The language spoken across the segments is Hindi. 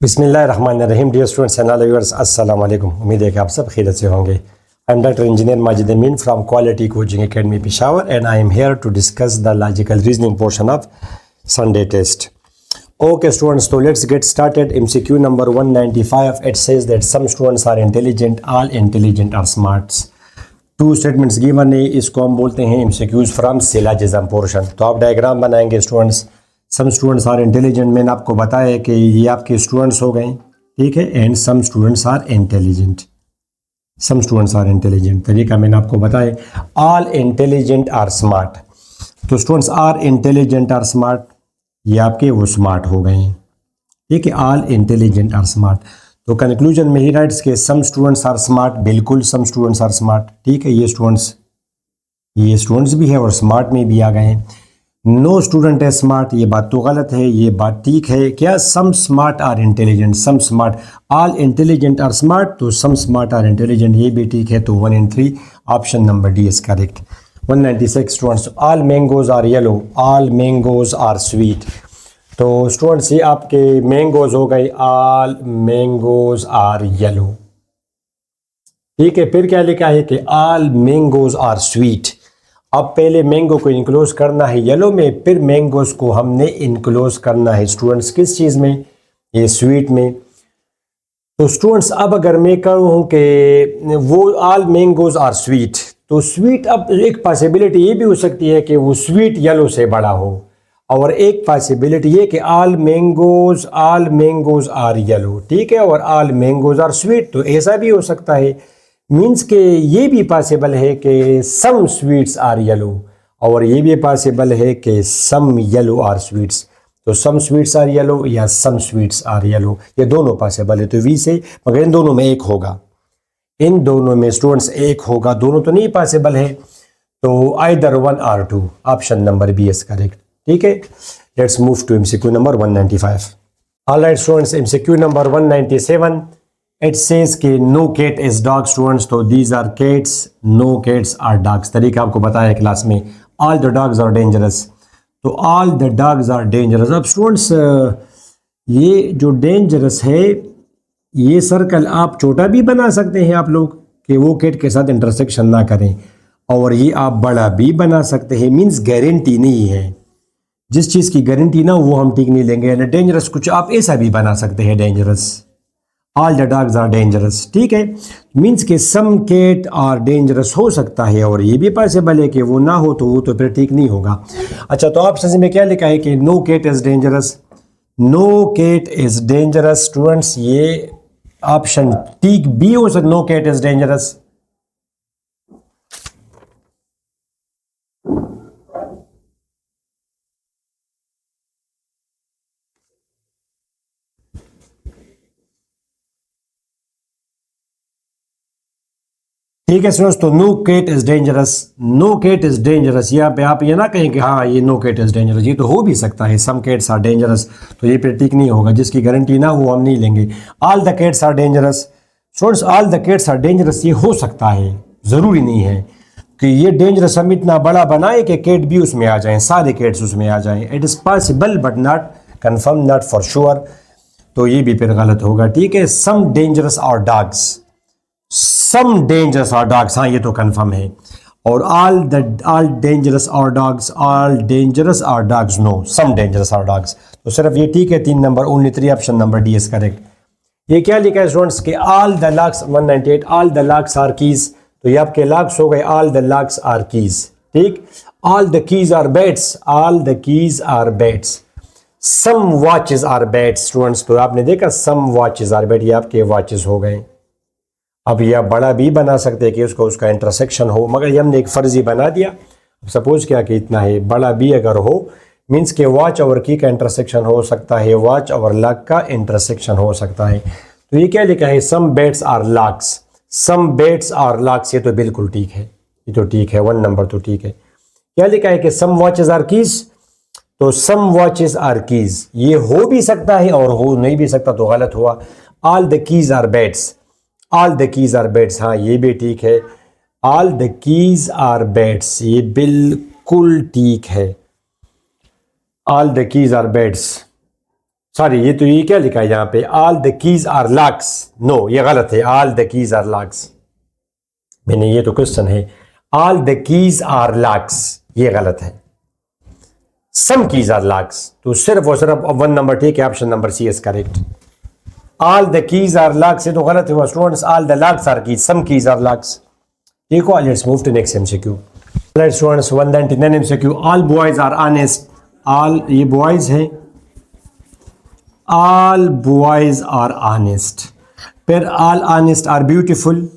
बिस्मिल्लाहिर्रहमानिर्रहीम। Dear students and all viewers, अस्सलाम वालेकुम। उम्मीद है कि आप सब खैरियत से होंगे। I am doctor engineer Majid Amin from quality coaching academy Peshawar and I am here to discuss the logical reasoning portion of Sunday test. Okay students, so let's get started. MCQ number 195, it says that some students are intelligent, all intelligent are smarts. Two statements given है, इसको हम बोलते हैं MCQs फ्रॉम सिलोजिज्म पोर्शन। तो आप डायग्राम बनाएंगे students. Some students are intelligent, मैंने आपको बताया कि ये आपके स्टूडेंट्स हो गए, ठीक है। And some students are intelligent, some students are intelligent, तरीका मैंने आपको बताया। ऑल इंटेलिजेंट आर स्मार्ट, तो students are intelligent are smart, ये आपके वो स्मार्ट हो गए हैं, ठीक है। All intelligent are smart. तो कंक्लूजन में ही राइट्स के सम स्टूडेंट्स आर स्मार्ट, बिल्कुल सम स्टूडेंट्स आर स्मार्ट, ठीक है। ये स्टूडेंट्स भी है और स्मार्ट में भी आ गए हैं। नो स्टूडेंट है स्मार्ट, ये बात तो गलत है, ये बात ठीक है। क्या some smart are intelligent, some smart, all intelligent are smart, तो सम स्मार्ट आर इंटेलिजेंट, ये भी ठीक है। तो 1 and 3 option number D is correct. 196 students, all mangoes are yellow, all mangoes are sweet. तो स्टूडेंट्स ये आपके मैंगोज हो गए, ऑल मैंगोज आर येलो, ठीक है। फिर क्या लिखा है कि ऑल मैंगोज आर स्वीट। अब पहले मैंगो को इनक्लोज करना है येलो में, फिर मैंगोज को हमने इनक्लोज करना है स्टूडेंट्स किस चीज़ में, ये स्वीट में। तो स्टूडेंट्स अब अगर मैं कहूँ कि वो ऑल मैंगोज आर स्वीट, तो स्वीट अब एक पॉसिबिलिटी ये भी हो सकती है कि वो स्वीट येलो से बड़ा हो, और एक पॉसिबिलिटी ये कि ऑल मैंगोज आर येलो, ठीक है, और ऑल मैंगोज आर स्वीट, तो ऐसा भी हो सकता है। मीन्स के ये भी पॉसिबल है कि सम स्वीट्स आर येलो, और ये भी पॉसिबल है कि सम येलो आर स्वीट्स। तो सम स्वीट्स आर येलो या सम स्वीट्स आर येलो, ये दोनों पॉसिबल है। तो वी से, मगर इन दोनों में एक होगा, इन दोनों में स्टूडेंट्स एक होगा, दोनों तो नहीं पॉसिबल है। तो either 1 or 2, option number B is correct, ठीक है। Let's move to MCQ number 195। Alright students, MCQ number 197, it says कि no cat is dog students. तो these are cats, no cats are dogs. तरीका आपको बताया क्लास में, all the dogs are dangerous, तो all the dogs are dangerous. अब स्टूडेंट्स ये जो डेंजरस है, ये सर्कल आप छोटा भी बना सकते हैं आप लोग कि वो कैट के साथ इंटरसेक्शन ना करें, और ये आप बड़ा भी बना सकते हैं। मीन्स गारंटी नहीं है, जिस चीज़ की गारंटी ना वो हम ठीक नहीं लेंगे। डेंजरस कुछ आप ऐसा भी बना सकते हैं, dangerous, all the dogs are dangerous, ठीक है। मीन्स के सम कैट आर डेंजरस हो सकता है, और ये भी पॉसिबल है कि वो ना हो, तो वो तो फिर ठीक नहीं होगा। अच्छा, तो ऑप्शन में क्या लिखा है कि no cat is dangerous, no cat is dangerous students, ये ऑप्शन ठीक भी हो सकता, नो कैट इज डेंजरस। ठीक है स्टूडेंट्स, तो no cat is dangerous, no cat is dangerous, यहाँ पे आप ये ना कहें कि हाँ ये नो कैट इज डेंजरस, ये तो हो भी सकता है, सम कैट्स आर डेंजरस, तो ये फिर ठीक नहीं होगा, जिसकी गारंटी ना हो हम नहीं लेंगे। All the cats are dangerous students, all the cats are dangerous, ये हो सकता है, ज़रूरी नहीं है कि ये डेंजरस हम इतना बड़ा बनाए कि कैट भी उसमें आ जाएं, सारे कैट्स उसमें आ जाएं। It is possible but not confirm, not for sure, तो ये भी फिर गलत होगा, ठीक है। Some dangerous are dogs, some dangerous are dogs, हाँ ये तो कंफर्म है। और all dangerous are dogs, all dangerous are dogs, no some dangerous are dogs. तो सिर्फ ये ठीक है, 3 number, only 3, option number D is correct. ये क्या लिखा है स्टूडेंट्स के all the locks, 198, all the locks are keys, तो ये आपके लॉक्स हो गए, all the locks are keys, ठीक। All the keys are bats, all the keys are bats. Some watches are bats students, तो आपने देखा सम वॉचेज आर बैट, ये आपके वॉचेज हो गए। अब यह बड़ा भी बना सकते हैं कि उसका इंटरसेक्शन हो, मगर ये हमने एक फर्जी बना दिया। सपोज क्या कि इतना है, बड़ा भी अगर हो मीन्स के वॉच और की का इंटरसेक्शन हो सकता है, वॉच और लॉक का इंटरसेक्शन हो सकता है। तो ये क्या लिखा है, some bats are locks, some bats are locks, ये तो बिल्कुल ठीक है, ये तो ठीक है, 1 नंबर तो ठीक है। क्या लिखा है कि सम वॉचेज आर कीज, तो सम वॉचेज आर कीज, ये हो भी सकता है और हो नहीं भी सकता, तो गलत हुआ। All the keys are bats, all the keys are bats, हाँ ये भी ठीक है। All the keys are bats, ये बिल्कुल ठीक है। All the keys are bats, sorry, ये क्या लिखा है यहाँ पे, all the keys are locks. No, ये गलत है, all the keys are locks. मैंने, ये तो क्वेश्चन है, all the keys are locks, ये गलत है। सम कीज आर लॉक्स, तो सिर्फ और सिर्फ 1 नंबर ठीक है, option number C is correct. All the keys are locks, ये तो गलत हुआ students, all the locks are keys, some keys are locks. ठीक है, let's move to next MCQ. Let's students 199 MCQ, all boys are honest. All, ये बॉयज हैं, ऑल बॉयज आर ऑनेस्ट। फिर ऑल ऑनेस्ट आर ब्यूटीफुल,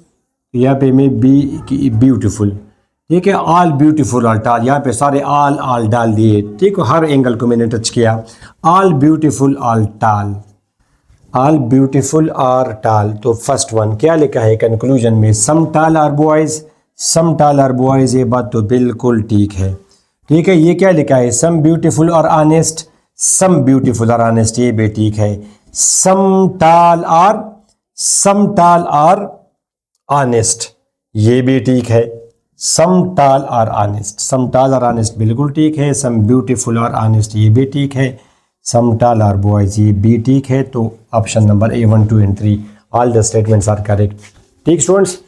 यहाँ पे मैं बी ब्यूटीफुल, ठीक है। ऑल ब्यूटीफुल आर टाल, यहाँ पे सारे ऑल डाल दिए, ठीक है, हर एंगल को मैंने टच किया। ऑल ब्यूटीफुल आर टाल, ऑल ब्यूटीफुल आर टाल। तो फर्स्ट वन क्या लिखा है कंक्लूजन में, सम tall are boys, some tall are boys, ये बात तो बिल्कुल ठीक है। ठीक है, ये क्या लिखा है, some beautiful are honest, some beautiful are honest, ये भी ठीक है। सम टाल आर ऑनेस्ट, ये भी ठीक है। सम tall are honest, some tall are honest बिल्कुल ठीक है। सम ब्यूटीफुल आर ऑनेस्ट, ये भी ठीक है। सम टाल आर बॉयज, ये भी ठीक है। तो option number A 1, 2 and 3 all the statements are correct. ठीक स्टूडेंट्स,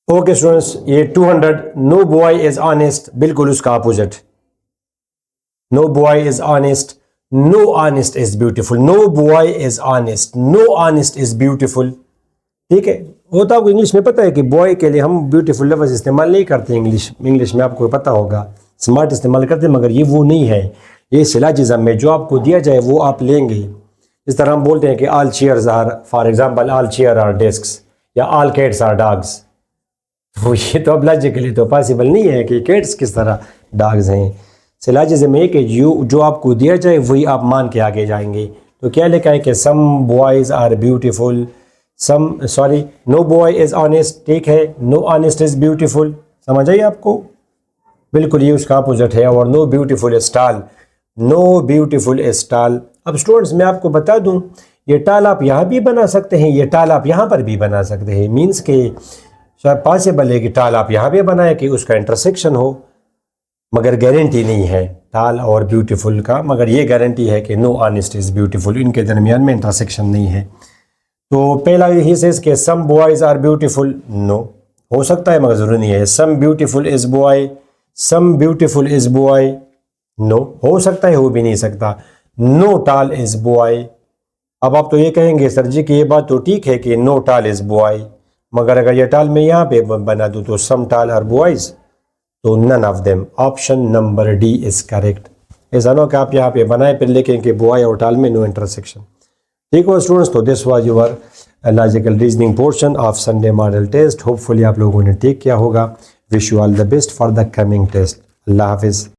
ओके स्टूडेंट्स, ये 200, नो बॉय इज ऑनेस्ट, बिल्कुल उसका opposite. No boy is honest, no honest is beautiful, no boy is honest, no honest is beautiful. ठीक है, वो तो आपको इंग्लिश में पता है कि बॉय के लिए हम ब्यूटीफुल लफ्ज़ इस्तेमाल नहीं करते। इंग्लिश में आपको पता होगा, स्मार्ट इस्तेमाल करते हैं, मगर ये वो नहीं है। ये सिलाजिज़म में जो आपको दिया जाए वो आप लेंगे। इस तरह हम बोलते हैं कि all chairs are, for example all chair are desks, या ऑल कैट्स आर डॉग्स। तो ये तो अब लॉजिकली तो पॉसिबल नहीं है कि कैट्स किस तरह डॉग्स हैं। सिलाजिज़म में कि जो आपको दिया जाए वही आप मान के आगे जाएंगे। तो क्या लिखा है कि some boys are beautiful, no boy is honest, ठीक है। नो ऑनेस्ट इज ब्यूटीफुल, समझ आई आपको, बिल्कुल ये उसका अपोजिट है। और नो ब्यूटीफुल इज टाल, नो ब्यूटीफुल इज टाल। अब स्टूडेंट्स मैं आपको बता दूं, ये टाल आप यहाँ भी बना सकते हैं, ये टाल आप यहाँ पर भी बना सकते हैं। मीन्स के शायद पॉसिबल है कि टाल आप यहाँ भी बनाए कि उसका इंटरसेक्शन हो, मगर गारंटी नहीं है टाल और ब्यूटीफुल का। मगर ये गारंटी है कि नो ऑनेस्ट इज ब्यूटीफुल, इनके दरमियान में इंटरसेक्शन नहीं है। तो पहला ही सेज के some boys are beautiful, no, हो सकता है मगर जरूरी नहीं है। Some beautiful is boy, some beautiful is boy, no, हो सकता है, हो भी नहीं सकता। नो टाल इज बॉय। अब आप तो ये कहेंगे सर जी कि ये बात तो ठीक है कि नो टाल इज बॉय, मगर अगर ये टाल मैं यहाँ पे बना दूँ तो सम टाल आर बॉयज, तो none of them, option number D is correct. ऐसा ना कि आप यहाँ पे बनाए फिर लिखें कि बॉय और टाल में नो इंटरसेक्शन। ठीक है स्टूडेंट्स, तो this was your logical reasoning portion of Sunday model test. Hopefully आप लोगों ने ठीक किया होगा। Wish you all the best for the coming test. अल्लाह हाफिज़।